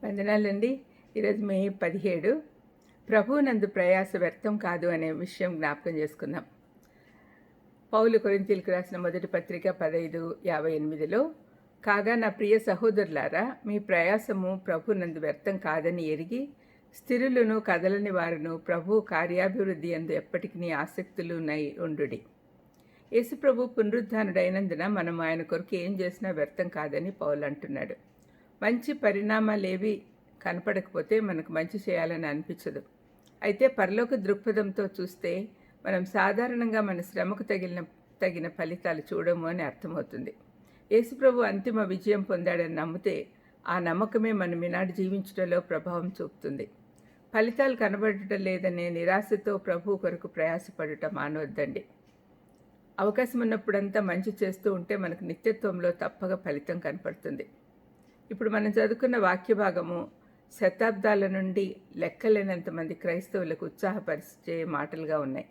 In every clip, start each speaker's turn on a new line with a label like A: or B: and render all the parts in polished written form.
A: వందనాలండి. ఈరోజు మే 17 ప్రభువునందు ప్రయాస వ్యర్థం కాదు అనే విషయం జ్ఞాపకం చేసుకుందాం. పౌలు కొరింథీయులకు రాసిన మొదటి పత్రిక 15:58లో కాగా నా ప్రియ సహోదరులారా, మీ ప్రయాసము ప్రభువునందు వ్యర్థం కాదని ఎరిగి స్థిరులను కదలని వారును ప్రభు కార్యాభివృద్ధి యందు ఎప్పటికీ ఆసక్తులునై ఉండుడి. యేసుప్రభు పునరుద్ధానుడైనందున మనం ఆయన కొరకు ఏం చేసినా వ్యర్థం కాదని పౌలు అంటున్నాడు. మంచి పరిణామాలేవి కనపడకపోతే మనకు మంచి చేయాలని అనిపించదు. అయితే పరలోక దృక్పథంతో చూస్తే మనం సాధారణంగా మన శ్రమకు తగిన ఫలితాలు చూడము అని అర్థమవుతుంది. యేసుప్రభు అంతిమ విజయం పొందాడని నమ్మితే ఆ నమ్మకమే మనం ఈనాడు జీవించడంలో ప్రభావం చూపుతుంది. ఫలితాలు కనబడటం లేదనే నిరాశతో ప్రభు కొరకు ప్రయాసపడుట మానవద్దండి. అవకాశం ఉన్నప్పుడంతా మంచి చేస్తూ ఉంటే మనకు నిత్యత్వంలో తప్పక ఫలితం కనపడుతుంది. ఇప్పుడు మనం చదువుకున్న వాక్య భాగము శతాబ్దాల నుండి లెక్కలేనంతమంది క్రైస్తవులకు ఉత్సాహపరిచే మాటలుగా ఉన్నాయి.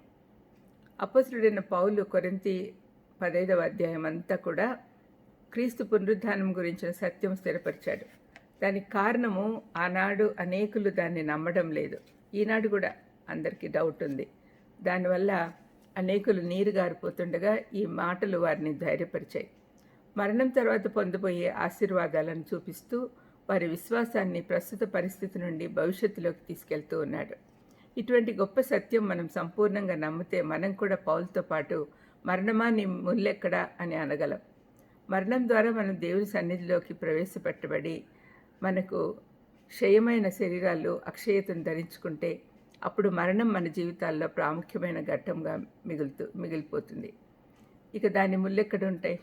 A: అపోస్తలుడైన పౌలు కొరింథీ 15వ అధ్యాయం అంతా కూడా క్రీస్తు పునరుద్ధానం గురించిన సత్యం స్థిరపరిచాడు. దానికి కారణము ఆనాడు అనేకులు దాన్ని నమ్మడం లేదు. ఈనాడు కూడా అందరికీ డౌట్ ఉంది. దానివల్ల అనేకులు నీరు గారిపోతుండగా ఈ మాటలు వారిని ధైర్యపరిచాయి. మరణం తర్వాత పొందబోయే ఆశీర్వాదాలను చూపిస్తూ వారి విశ్వాసాన్ని ప్రస్తుత పరిస్థితి నుండి భవిష్యత్తులోకి తీసుకెళ్తూ ఉన్నాడు. ఇటువంటి గొప్ప సత్యం మనం సంపూర్ణంగా నమ్మితే మనం కూడా పౌలుతో పాటు మరణమా నీ ముల్లెక్కడా అని అనగలం. మరణం ద్వారా మనం దేవుని సన్నిధిలోకి ప్రవేశపెట్టబడి మనకు క్షయమైన శరీరాలు అక్షయతను ధరించుకుంటే అప్పుడు మరణం మన జీవితాల్లో ప్రాముఖ్యమైన ఘట్టంగా మిగిలిపోతుంది. ఇక దాని ముల్లెక్కడుంటాయి?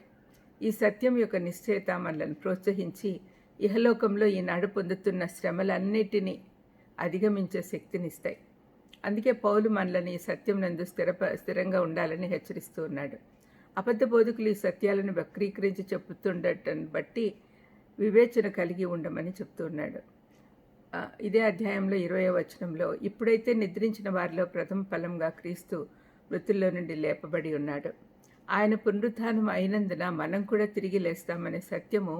A: ఈ సత్యం యొక్క నిశ్చయత మనల్ని ప్రోత్సహించి ఇహలోకంలో ఈనాడు పొందుతున్న శ్రమలన్నిటినీ అధిగమించే శక్తినిస్తాయి. అందుకే పౌలు మనల్ని ఈ సత్యం నందు స్థిరంగా ఉండాలని హెచ్చరిస్తూ ఉన్నాడు. అబద్ధ బోధకులు ఈ సత్యాలను వక్రీకరించి చెబుతుండటం బట్టి వివేచన కలిగి ఉండమని చెప్తూ ఉన్నాడు. ఇదే అధ్యాయంలో 20వ వచనంలో ఇప్పుడైతే నిద్రించిన వారిలో ప్రథమ ఫలంగా క్రీస్తు మృతుల్లో నుండి లేపబడి ఉన్నాడు. ఆయన పునరుత్థానం అయినందున మనం కూడా తిరిగి లేస్తామనే సత్యము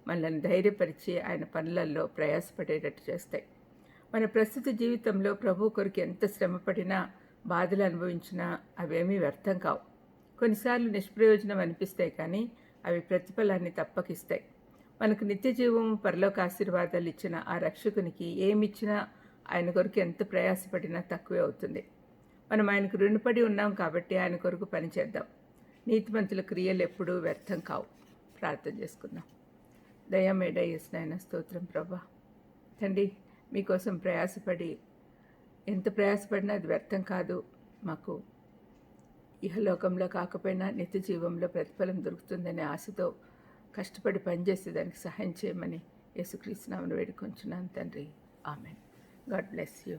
A: మనల్ని ధైర్యపరిచి ఆయన పనులలో ప్రయాసపడేటట్టు చేస్తాయి. మన ప్రస్తుత జీవితంలో ప్రభు కొరకు ఎంత శ్రమపడినా బాధలు అనుభవించినా అవేమీ వ్యర్థం కావు. కొన్నిసార్లు నిష్ప్రయోజనం అనిపిస్తాయి, కానీ అవి ప్రతిఫలాన్ని తప్పకిస్తాయి. మనకు నిత్య జీవము పరలోక ఆశీర్వాదాలు ఇచ్చిన ఆ రక్షకునికి ఏమిచ్చినా ఆయన కొరకు ఎంత ప్రయాసపడినా తక్కువే అవుతుంది. మనం ఆయనకు రుణపడి ఉన్నాం కాబట్టి ఆయన కొరకు పనిచేద్దాం. నీతిమంతుల క్రియలు ఎప్పుడూ వ్యర్థం కావు. ప్రార్థన చేసుకుందాం. దయమేడ యేసునాయన స్తోత్రం ప్రభా. తండ్రి, మీకోసం ప్రయాసపడి ఎంత ప్రయాసపడినా అది వ్యర్థం కాదు. మాకు ఇహలోకంలో కాకపోయినా నిత్య జీవంలో ప్రతిఫలం దొరుకుతుందనే ఆశతో కష్టపడి పనిచేసే దానికి సహాయం చేయమని యేసుక్రీస్తు నామమున వేడుకొంచున్నాను తండ్రి. ఆమెన్. God bless you.